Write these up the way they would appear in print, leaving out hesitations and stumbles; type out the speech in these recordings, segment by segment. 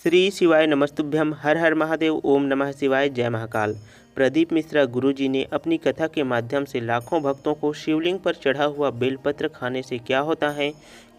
श्री शिवाय नमस्तुभ्यम। हर हर महादेव। ओम नमः शिवाय। जय महाकाल। प्रदीप मिश्रा गुरुजी ने अपनी कथा के माध्यम से लाखों भक्तों को शिवलिंग पर चढ़ा हुआ बेलपत्र खाने से क्या होता है,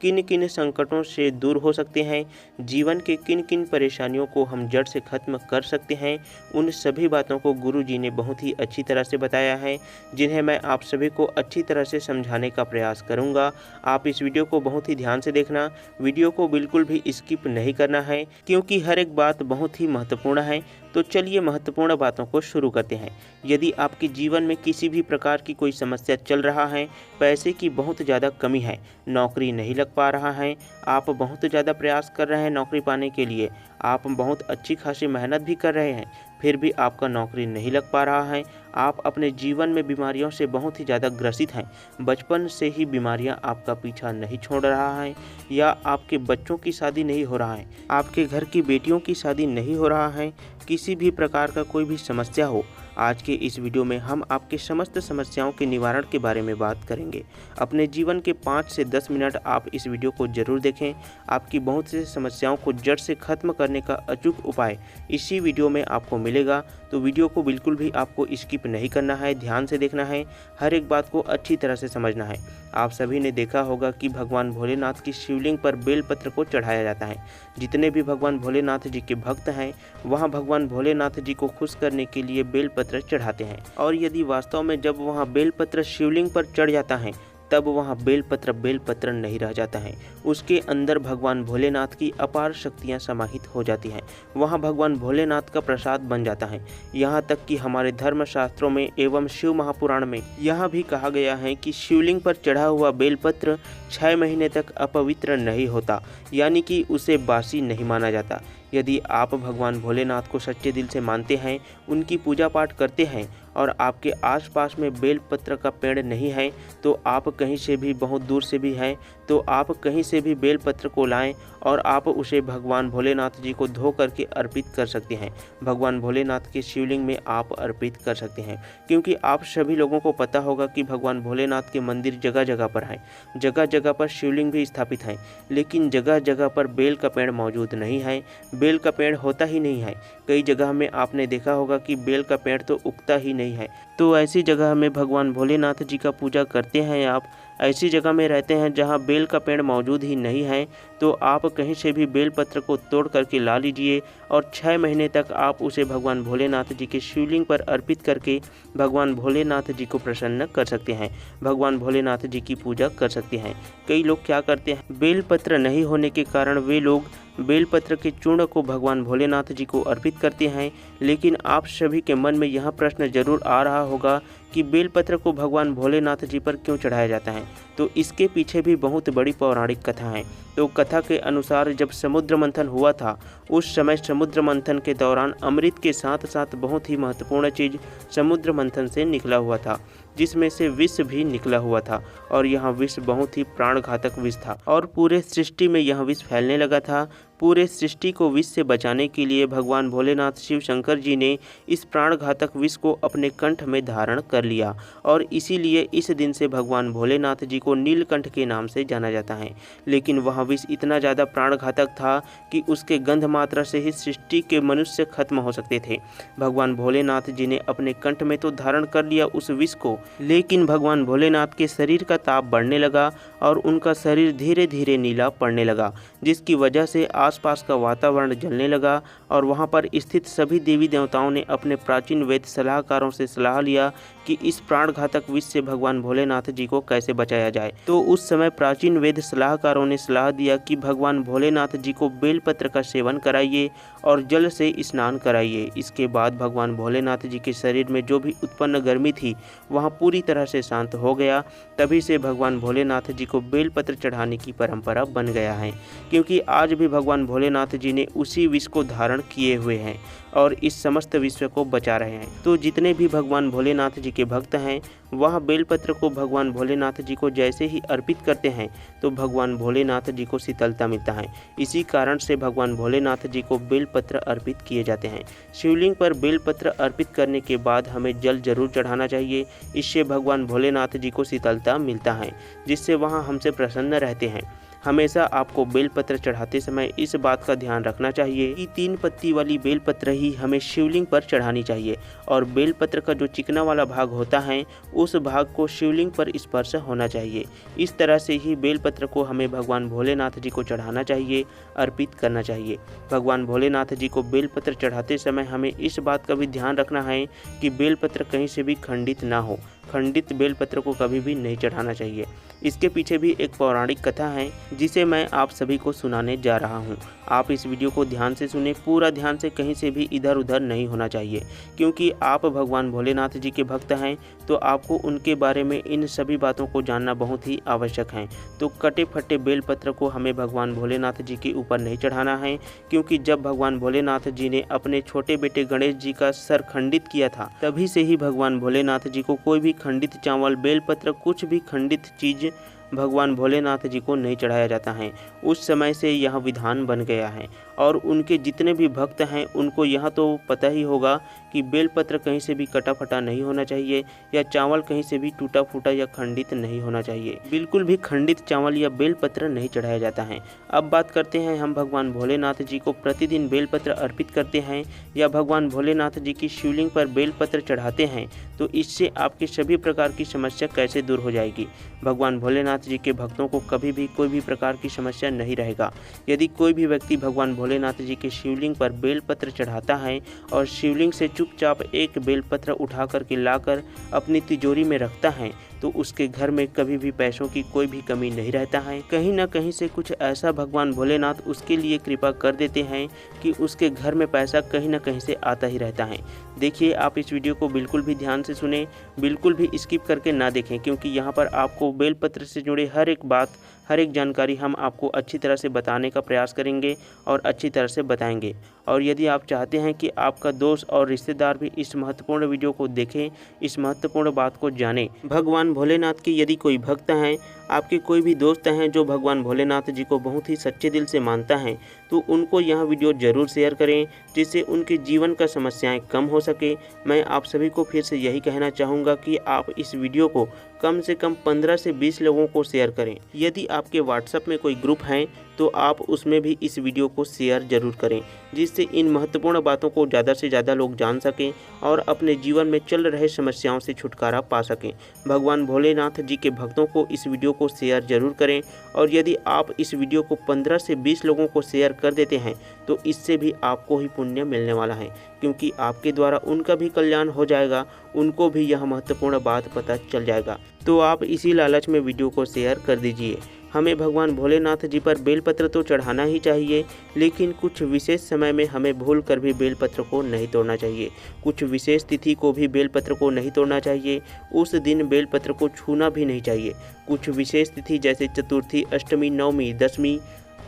किन किन संकटों से दूर हो सकते हैं, जीवन के किन किन परेशानियों को हम जड़ से खत्म कर सकते हैं, उन सभी बातों को गुरुजी ने बहुत ही अच्छी तरह से बताया है, जिन्हें मैं आप सभी को अच्छी तरह से समझाने का प्रयास करूंगा। आप इस वीडियो को बहुत ही ध्यान से देखना, वीडियो को बिल्कुल भी स्किप नहीं करना है, क्योंकि हर एक बात बहुत ही महत्वपूर्ण है। तो चलिए महत्वपूर्ण बातों को शुरू करते हैं। यदि आपके जीवन में किसी भी प्रकार की कोई समस्या चल रहा है, पैसे की बहुत ज़्यादा कमी है, नौकरी नहीं लग पा रहा है, आप बहुत ज़्यादा प्रयास कर रहे हैं नौकरी पाने के लिए, आप बहुत अच्छी खासी मेहनत भी कर रहे हैं, फिर भी आपका नौकरी नहीं लग पा रहा है, आप अपने जीवन में बीमारियों से बहुत ही ज़्यादा ग्रसित हैं, बचपन से ही बीमारियां आपका पीछा नहीं छोड़ रहा है, या आपके बच्चों की शादी नहीं हो रहा है, आपके घर की बेटियों की शादी नहीं हो रहा है, किसी भी प्रकार का कोई भी समस्या हो, आज के इस वीडियो में हम आपके समस्त समस्याओं के निवारण के बारे में बात करेंगे। अपने जीवन के 5 से 10 मिनट आप इस वीडियो को जरूर देखें। आपकी बहुत सी समस्याओं को जड़ से खत्म करने का अचूक उपाय इसी वीडियो में आपको मिलेगा। तो वीडियो को बिल्कुल भी आपको स्किप नहीं करना है, ध्यान से देखना है, हर एक बात को अच्छी तरह से समझना है। आप सभी ने देखा होगा कि भगवान भोलेनाथ की शिवलिंग पर बेलपत्र को चढ़ाया जाता है। जितने भी भगवान भोलेनाथ जी के भक्त हैं, वहाँ भगवान भोलेनाथ जी को खुश करने के लिए बेलपत्र चढ़ाते हैं। और यदि वास्तव में जब वहाँ बेलपत्र शिवलिंग पर चढ़ जाता है, तब वहाँ बेलपत्र नहीं रह जाता है, उसके अंदर भगवान भोलेनाथ की अपार शक्तियाँ समाहित हो जाती हैं। वहाँ भगवान भोलेनाथ का प्रसाद बन जाता है। यहाँ तक कि हमारे धर्मशास्त्रों में एवं शिव महापुराण में यह भी कहा गया है कि शिवलिंग पर चढ़ा हुआ बेलपत्र 6 महीने तक अपवित्र नहीं होता, यानी कि उसे बासी नहीं माना जाता। यदि आप भगवान भोलेनाथ को सच्चे दिल से मानते हैं, उनकी पूजा पाठ करते हैं और आपके आसपास में बेलपत्र का पेड़ नहीं है, तो आप कहीं से भी, बहुत दूर से भी हैं, तो आप कहीं से भी बेलपत्र को लाएं और आप उसे भगवान भोलेनाथ जी को धो करके अर्पित कर सकते हैं। भगवान भोलेनाथ के शिवलिंग में आप अर्पित कर सकते हैं, क्योंकि आप सभी लोगों को पता होगा कि भगवान भोलेनाथ के मंदिर जगह जगह पर हैं, जगह जगह पर शिवलिंग भी स्थापित हैं, लेकिन जगह जगह पर बेल का पेड़ मौजूद नहीं है, बेल का पेड़ होता ही नहीं है। कई जगह में आपने देखा होगा कि बेल का पेड़ तो उगता ही नहीं है। तो ऐसी जगह में भगवान भोलेनाथ जी का पूजा करते हैं, आप ऐसी जगह में रहते हैं जहां बेल का पेड़ मौजूद ही नहीं है, तो आप कहीं से भी बेलपत्र को तोड़ करके ला लीजिए और 6 महीने तक आप उसे भगवान भोलेनाथ जी के शिवलिंग पर अर्पित करके भगवान भोलेनाथ जी को प्रसन्न कर सकते हैं, भगवान भोलेनाथ जी की पूजा कर सकते हैं। कई लोग क्या करते हैं, बेलपत्र नहीं होने के कारण वे लोग बेलपत्र के चूर्ण को भगवान भोलेनाथ जी को अर्पित करते हैं। लेकिन आप सभी के मन में यह प्रश्न जरूर आ रहा होगा कि बेलपत्र को भगवान भोलेनाथ जी पर क्यों चढ़ाया जाता है। तो इसके पीछे भी बहुत बड़ी पौराणिक कथा है। तो कथा के अनुसार जब समुद्र मंथन हुआ था, उस समय समुद्र मंथन के दौरान अमृत के साथ साथ बहुत ही महत्वपूर्ण चीज़ समुद्र मंथन से निकला हुआ था, जिसमें से विष भी निकला हुआ था, और यह विष बहुत ही प्राणघातक विष था और पूरे सृष्टि में यह विष फैलने लगा था। पूरे सृष्टि को विष से बचाने के लिए भगवान भोलेनाथ शिव शंकर जी ने इस प्राणघातक विष को अपने कंठ में धारण कर लिया, और इसीलिए इस दिन से भगवान भोलेनाथ जी को नीलकंठ के नाम से जाना जाता है। लेकिन वह विष इतना ज़्यादा प्राणघातक था कि उसके गंध मात्रा से ही सृष्टि के मनुष्य खत्म हो सकते थे। भगवान भोलेनाथ जी ने अपने कंठ में तो धारण कर लिया उस विष को, लेकिन भगवान भोलेनाथ के शरीर का ताप बढ़ने लगा और उनका शरीर धीरे धीरे नीला पड़ने लगा, जिसकी वजह से आसपास का वातावरण जलने लगा। और वहां पर स्थित सभी देवी देवताओं ने अपने प्राचीन वेद सलाहकारों से सलाह लिया कि इस प्राणघातक विष से भगवान भोलेनाथ जी को कैसे बचाया जाए। तो उस समय प्राचीन वेद सलाहकारों ने सलाह दिया कि भगवान भोलेनाथ जी को बेलपत्र का सेवन कराइए और जल से स्नान कराइए। इसके बाद भगवान भोलेनाथ जी के शरीर में जो भी उत्पन्न गर्मी थी, वहाँ पूरी तरह से शांत हो गया। तभी से भगवान भोलेनाथ जी को बेलपत्र चढ़ाने की परंपरा बन गया है, क्योंकि आज भी भगवान भोलेनाथ जी ने उसी विष को धारण किए हुए हैं और इस समस्त विश्व को बचा रहे हैं। तो जितने भी भगवान भोलेनाथ जी के भक्त हैं, वह बेलपत्र को भगवान भोलेनाथ जी को जैसे ही अर्पित करते हैं, तो भगवान भोलेनाथ जी को शीतलता मिलता है। इसी कारण से भगवान भोलेनाथ जी को बेलपत्र अर्पित किए जाते हैं। शिवलिंग पर बेलपत्र अर्पित करने के बाद हमें जल जरूर चढ़ाना चाहिए। इससे भगवान भोलेनाथ जी को शीतलता मिलता है, जिससे वहाँ हमसे प्रसन्न रहते हैं। हमेशा आपको बेलपत्र चढ़ाते समय इस बात का ध्यान रखना चाहिए कि 3 पत्ती वाली बेलपत्र ही हमें शिवलिंग पर चढ़ानी चाहिए और बेलपत्र का जो चिकना वाला भाग होता है उस भाग को शिवलिंग पर स्पर्श होना चाहिए। इस तरह से ही बेलपत्र को हमें भगवान भोलेनाथ जी को चढ़ाना चाहिए, अर्पित करना चाहिए। भगवान भोलेनाथ जी को बेलपत्र चढ़ाते समय हमें इस बात का भी ध्यान रखना है कि बेलपत्र कहीं से भी खंडित ना हो। खंडित बेलपत्र को कभी भी नहीं चढ़ाना चाहिए। इसके पीछे भी एक पौराणिक कथा है जिसे मैं आप सभी को सुनाने जा रहा हूँ। आप इस वीडियो को ध्यान से सुने, पूरा ध्यान से, कहीं से भी इधर उधर नहीं होना चाहिए, क्योंकि आप भगवान भोलेनाथ जी के भक्त हैं तो आपको उनके बारे में इन सभी बातों को जानना बहुत ही आवश्यक है। तो कटे फटे बेलपत्र को हमें भगवान भोलेनाथ जी के ऊपर नहीं चढ़ाना है, क्योंकि जब भगवान भोलेनाथ जी ने अपने छोटे बेटे गणेश जी का सर खंडित किया था तभी से ही भगवान भोलेनाथ जी को कोई भी खंडित चावल, बेलपत्र, कुछ भी खंडित चीज भगवान भोलेनाथ जी को नहीं चढ़ाया जाता है। उस समय से यह विधान बन गया है और उनके जितने भी भक्त हैं उनको यह तो पता ही होगा कि बेलपत्र कहीं से भी कटा फटा नहीं होना चाहिए या चावल कहीं से भी टूटा फूटा या खंडित नहीं होना चाहिए। बिल्कुल भी खंडित चावल या बेलपत्र नहीं चढ़ाया जाता है। अब बात करते हैं हम भगवान भोलेनाथ जी को प्रतिदिन बेलपत्र अर्पित करते हैं या भगवान भोलेनाथ जी की शिवलिंग पर बेलपत्र चढ़ाते हैं तो इससे आपकी सभी प्रकार की समस्या कैसे दूर हो जाएगी। भगवान भोलेनाथ जी के भक्तों को कभी भी कोई भी प्रकार की समस्या नहीं रहेगा। यदि कोई भी व्यक्ति भगवान भोलेनाथ जी के शिवलिंग पर बेलपत्र चढ़ाता है और शिवलिंग से चुपचाप एक बेलपत्र उठा करके लाकर अपनी तिजोरी में रखता है तो उसके घर में कभी भी पैसों की कोई भी कमी नहीं रहता है। कहीं ना कहीं से कुछ ऐसा भगवान भोलेनाथ उसके लिए कृपा कर देते हैं कि उसके घर में पैसा कहीं ना कहीं से आता ही रहता है। देखिए, आप इस वीडियो को बिल्कुल भी ध्यान से सुने, बिल्कुल भी स्किप करके ना देखें, क्योंकि यहाँ पर आपको बेलपत्र से जुड़े हर एक बात, हर एक जानकारी हम आपको अच्छी तरह से बताने का प्रयास करेंगे और अच्छी तरह से बताएंगे। और यदि आप चाहते हैं कि आपका दोस्त और रिश्तेदार भी इस महत्वपूर्ण वीडियो को देखें, इस महत्वपूर्ण बात को जानें, भगवान भोलेनाथ की यदि कोई भक्त हैं, आपके कोई भी दोस्त हैं जो भगवान भोलेनाथ जी को बहुत ही सच्चे दिल से मानता है, तो उनको यह वीडियो ज़रूर शेयर करें जिससे उनके जीवन का समस्याएं कम हो सके। मैं आप सभी को फिर से यही कहना चाहूँगा कि आप इस वीडियो को कम से कम 15 से 20 लोगों को शेयर करें। यदि आपके व्हाट्सएप में कोई ग्रुप है तो आप उसमें भी इस वीडियो को शेयर ज़रूर करें, जिससे इन महत्वपूर्ण बातों को ज़्यादा से ज़्यादा लोग जान सकें और अपने जीवन में चल रहे समस्याओं से छुटकारा पा सकें। भगवान भोलेनाथ जी के भक्तों को इस वीडियो को शेयर ज़रूर करें और यदि आप इस वीडियो को 15 से 20 लोगों को शेयर कर देते हैं तो इससे भी आपको ही पुण्य मिलने वाला है, क्योंकि आपके द्वारा उनका भी कल्याण हो जाएगा, उनको भी यह महत्वपूर्ण बात पता चल जाएगा। तो आप इसी लालच में वीडियो को शेयर कर दीजिए। हमें भगवान भोलेनाथ जी पर बेलपत्र तो चढ़ाना ही चाहिए, लेकिन कुछ विशेष समय में हमें भूल कर भी बेलपत्र को नहीं तोड़ना चाहिए। कुछ विशेष तिथि को भी बेलपत्र को नहीं तोड़ना चाहिए, उस दिन बेलपत्र को छूना भी नहीं चाहिए। कुछ विशेष तिथि जैसे चतुर्थी, अष्टमी, नवमी, दशमी,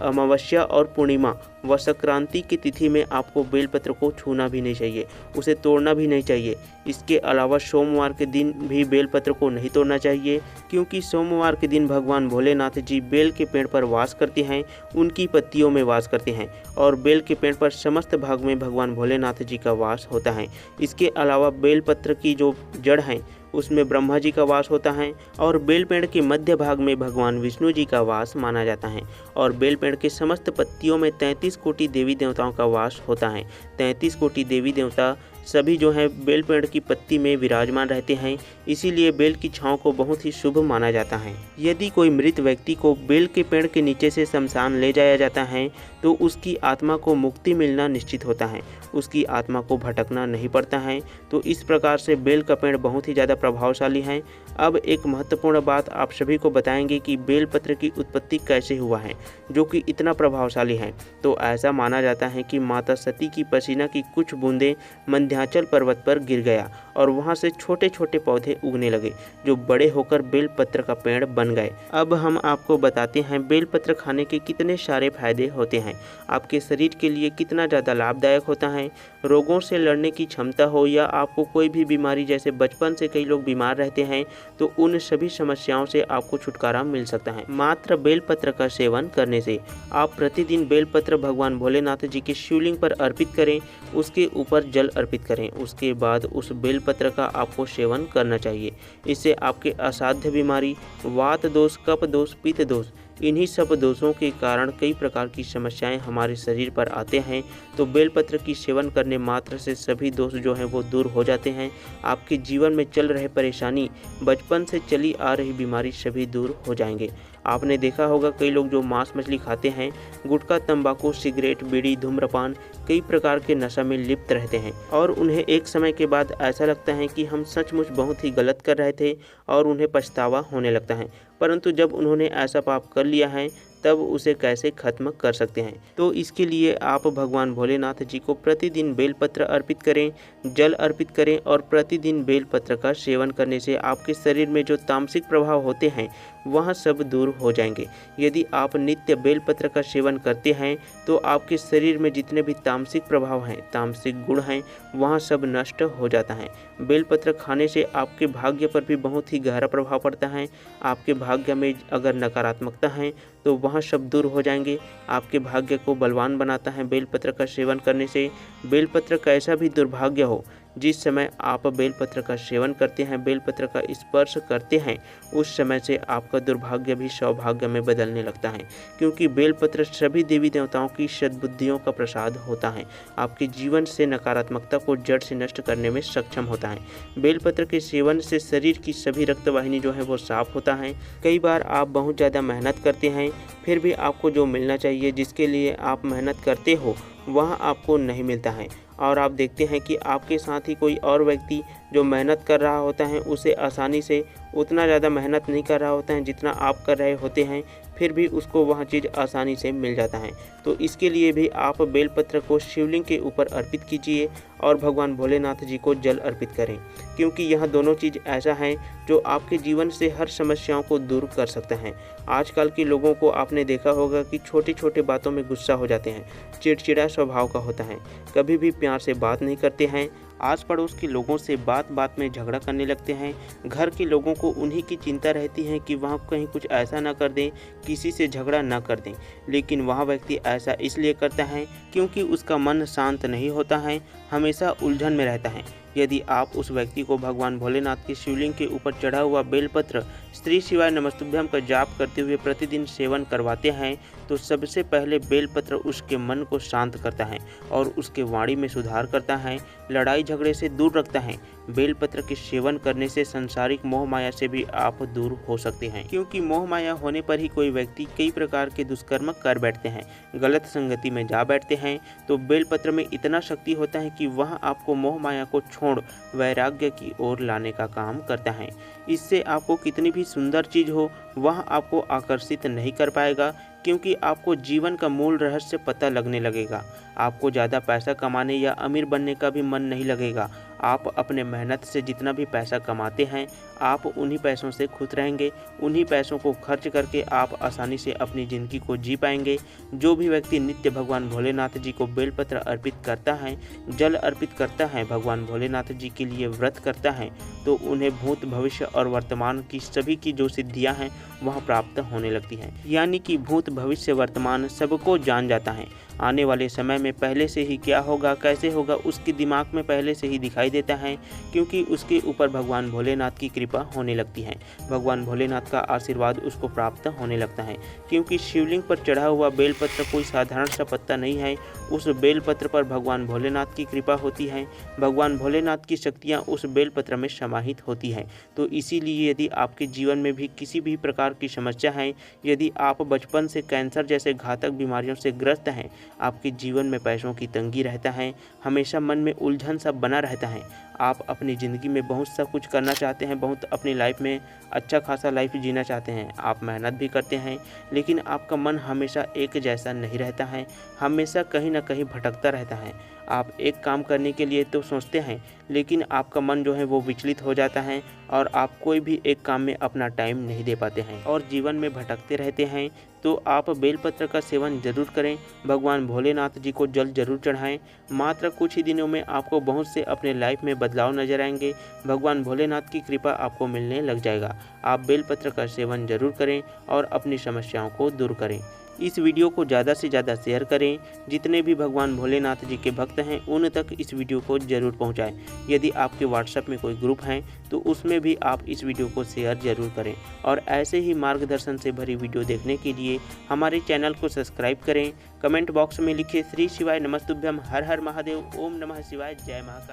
अमावस्या और पूर्णिमा व संक्रांति की तिथि में आपको बेलपत्र को छूना भी नहीं चाहिए, उसे तोड़ना भी नहीं चाहिए। इसके अलावा सोमवार के दिन भी बेलपत्र को नहीं तोड़ना चाहिए, क्योंकि सोमवार के दिन भगवान भोलेनाथ जी बेल के पेड़ पर वास करते हैं, उनकी पत्तियों में वास करते हैं और बेल के पेड़ पर समस्त भाग में भगवान भोलेनाथ जी का वास होता है। इसके अलावा बेलपत्र की जो जड़ है उसमें ब्रह्मा जी का वास होता है और बेल पेड़ के मध्य भाग में भगवान विष्णु जी का वास माना जाता है और बेल पेड़ के समस्त पत्तियों में 33 कोटि देवी देवताओं का वास होता है। 33 कोटि देवी देवता सभी जो है बेल पेड़ की पत्ती में विराजमान रहते हैं, इसीलिए बेल की छांव को बहुत ही शुभ माना जाता है। यदि कोई मृत व्यक्ति को बेल के पेड़ के नीचे से शमशान ले जाया जाता है तो उसकी आत्मा को मुक्ति मिलना निश्चित होता है, उसकी आत्मा को भटकना नहीं पड़ता है। तो इस प्रकार से बेल का पेड़ बहुत ही ज़्यादा प्रभावशाली है। अब एक महत्वपूर्ण बात आप सभी को बताएंगे कि बेलपत्र की उत्पत्ति कैसे हुआ है, जो कि इतना प्रभावशाली है। तो ऐसा माना जाता है कि माता सती की पसीना की कुछ बूंदें विंध्याचल पर्वत पर गिर गया और वहां से छोटे छोटे पौधे उगने लगे जो बड़े होकर बेलपत्र का पेड़ बन गए। अब हम आपको बताते हैं बेलपत्र खाने के कितने सारे फायदे होते हैं, आपके शरीर के लिए कितना ज़्यादा लाभदायक होता है। रोगों से लड़ने की क्षमता हो या आपको कोई भी बीमारी, जैसे बचपन से कई लोग बीमार रहते हैं, तो उन सभी समस्याओं से आपको छुटकारा मिल सकता है मात्र बेलपत्र का सेवन करने से। आप प्रतिदिन बेलपत्र भगवान भोलेनाथ जी के शिवलिंग पर अर्पित करें, उसके ऊपर जल अर्पित करें, उसके बाद उस बेलपत्र का आपको सेवन करना चाहिए। इससे आपके असाध्य बीमारी, वात दोष, कफ दोष, पित्त दोष इन्हीं सब दोषों के कारण कई प्रकार की समस्याएं हमारे शरीर पर आते हैं। तो बेलपत्र की सेवन करने मात्र से सभी दोष जो हैं वो दूर हो जाते हैं। आपके जीवन में चल रहे परेशानी, बचपन से चली आ रही बीमारी सभी दूर हो जाएंगे। आपने देखा होगा कई लोग जो मांस मछली खाते हैं, गुटखा, तंबाकू, सिगरेट, बीड़ी, धूम्रपान, कई प्रकार के नशा में लिप्त रहते हैं और उन्हें एक समय के बाद ऐसा लगता है कि हम सचमुच बहुत ही गलत कर रहे थे और उन्हें पछतावा होने लगता है। परंतु जब उन्होंने ऐसा पाप कर लिया है तब उसे कैसे खत्म कर सकते हैं। तो इसके लिए आप भगवान भोलेनाथ जी को प्रतिदिन बेलपत्र अर्पित करें, जल अर्पित करें और प्रतिदिन बेलपत्र का सेवन करने से आपके शरीर में जो तामसिक प्रभाव होते हैं वह सब दूर हो जाएंगे। यदि आप नित्य बेलपत्र का सेवन करते हैं तो आपके शरीर में जितने भी तामसिक प्रभाव हैं, तामसिक गुण हैं, वह सब नष्ट हो जाता है। बेलपत्र खाने से आपके भाग्य पर भी बहुत ही गहरा प्रभाव पड़ता है। आपके भाग्य में अगर नकारात्मकता है तो वह सब दूर हो जाएंगे। आपके भाग्य को बलवान बनाता है बेलपत्र का सेवन करने से। बेलपत्र कैसा भी दुर्भाग्य हो, जिस समय आप बेलपत्र का सेवन करते हैं, बेलपत्र का स्पर्श करते हैं, उस समय से आपका दुर्भाग्य भी सौभाग्य में बदलने लगता है, क्योंकि बेलपत्र सभी देवी देवताओं की सद्बुद्धियों का प्रसाद होता है। आपके जीवन से नकारात्मकता को जड़ से नष्ट करने में सक्षम होता है। बेलपत्र के सेवन से शरीर की सभी रक्तवाहिनी जो है वो साफ होता है। कई बार आप बहुत ज़्यादा मेहनत करते हैं, फिर भी आपको जो मिलना चाहिए, जिसके लिए आप मेहनत करते हो, वह आपको नहीं मिलता है और आप देखते हैं कि आपके साथ ही कोई और व्यक्ति जो मेहनत कर रहा होता है उसे आसानी से उतना ज़्यादा मेहनत नहीं कर रहा होता है जितना आप कर रहे होते हैं, फिर भी उसको वह चीज़ आसानी से मिल जाता है। तो इसके लिए भी आप बेलपत्र को शिवलिंग के ऊपर अर्पित कीजिए और भगवान भोलेनाथ जी को जल अर्पित करें, क्योंकि यह दोनों चीज़ ऐसा है जो आपके जीवन से हर समस्याओं को दूर कर सकता है। आजकल के लोगों को आपने देखा होगा कि छोटी छोटी बातों में गुस्सा हो जाते हैं, चिड़चिड़ा स्वभाव का होता है, कभी भी प्यार से बात नहीं करते हैं, आस पड़ोस के लोगों से बात बात में झगड़ा करने लगते हैं। घर के लोगों को उन्हीं की चिंता रहती है कि वह कहीं कुछ ऐसा ना कर दें, किसी से झगड़ा ना कर दें, लेकिन वह व्यक्ति ऐसा इसलिए करता है क्योंकि उसका मन शांत नहीं होता है, हमेशा उलझन में रहता है। यदि आप उस व्यक्ति को भगवान भोलेनाथ के शिवलिंग के ऊपर चढ़ा हुआ बेलपत्र श्री शिवाय नमस्तुभ्यम का जाप करते हुए प्रतिदिन सेवन करवाते हैं तो सबसे पहले बेलपत्र उसके मन को शांत करता है और उसके वाणी में सुधार करता है, लड़ाई झगड़े से दूर रखता है। बेलपत्र के सेवन करने से संसारिक मोह माया से भी आप दूर हो सकते हैं, क्योंकि मोह माया होने पर ही कोई व्यक्ति कई प्रकार के दुष्कर्म कर बैठते हैं, गलत संगति में जा बैठते हैं। तो बेलपत्र में इतना शक्ति होता है कि वह आपको मोह माया को छोड़ वैराग्य की ओर लाने का काम करता है। इससे आपको कितनी भी सुंदर चीज़ हो वह आपको आकर्षित नहीं कर पाएगा, क्योंकि आपको जीवन का मूल रहस्य पता लगने लगेगा। आपको ज़्यादा पैसा कमाने या अमीर बनने का भी मन नहीं लगेगा। आप अपने मेहनत से जितना भी पैसा कमाते हैं आप उन्हीं पैसों से खुश रहेंगे, उन्हीं पैसों को खर्च करके आप आसानी से अपनी ज़िंदगी को जी पाएंगे। जो भी व्यक्ति नित्य भगवान भोलेनाथ जी को बेलपत्र अर्पित करता है, जल अर्पित करता है, भगवान भोलेनाथ जी के लिए व्रत करता है, तो उन्हें भूत भविष्य और वर्तमान की सभी की जो सिद्धियां हैं वह प्राप्त होने लगती हैं। यानी कि भूत भविष्य वर्तमान सबको जान जाता है। आने वाले समय में पहले से ही क्या होगा, कैसे होगा, उसके दिमाग में पहले से ही दिखाई देता है, क्योंकि उसके ऊपर भगवान भोलेनाथ की कृपा होने लगती है। भगवान भोलेनाथ का आशीर्वाद उसको प्राप्त होने लगता है, क्योंकि शिवलिंग पर चढ़ा हुआ बेलपत्र कोई साधारण सा पत्ता नहीं है। उस बेलपत्र पर भगवान भोलेनाथ की कृपा होती है, भगवान भोलेनाथ की शक्तियाँ उस बेलपत्र में समाहित होती हैं। तो इसीलिए यदि आपके जीवन में भी किसी भी प्रकार की समस्या है, यदि आप बचपन से कैंसर जैसे घातक बीमारियों से ग्रस्त हैं, आपके जीवन में पैसों की तंगी रहता है, हमेशा मन में उलझन सा बना रहता है, आप अपनी ज़िंदगी में बहुत सा कुछ करना चाहते हैं, बहुत अपनी लाइफ में अच्छा खासा लाइफ जीना चाहते हैं, आप मेहनत भी करते हैं, लेकिन आपका मन हमेशा एक जैसा नहीं रहता है, हमेशा कहीं ना कहीं भटकता रहता है। आप एक काम करने के लिए तो सोचते हैं, लेकिन आपका मन जो है वो विचलित हो जाता है और आप कोई भी एक काम में अपना टाइम नहीं दे पाते हैं और जीवन में भटकते रहते हैं। तो आप बेलपत्र का सेवन जरूर करें, भगवान भोलेनाथ जी को जल जरूर चढ़ाएं। मात्र कुछ ही दिनों में आपको बहुत से अपने लाइफ में बदलाव नजर आएंगे, भगवान भोलेनाथ की कृपा आपको मिलने लग जाएगा। आप बेलपत्र का सेवन जरूर करें और अपनी समस्याओं को दूर करें। इस वीडियो को ज़्यादा से ज़्यादा शेयर करें। जितने भी भगवान भोलेनाथ जी के भक्त हैं उन तक इस वीडियो को ज़रूर पहुंचाएं। यदि आपके व्हाट्सएप में कोई ग्रुप है तो उसमें भी आप इस वीडियो को शेयर ज़रूर करें। और ऐसे ही मार्गदर्शन से भरी वीडियो देखने के लिए हमारे चैनल को सब्सक्राइब करें। कमेंट बॉक्स में लिखिए श्री शिवाय नमस्तुभ्यम, हर हर महादेव, ओम नमः शिवाय, जय महाकाल।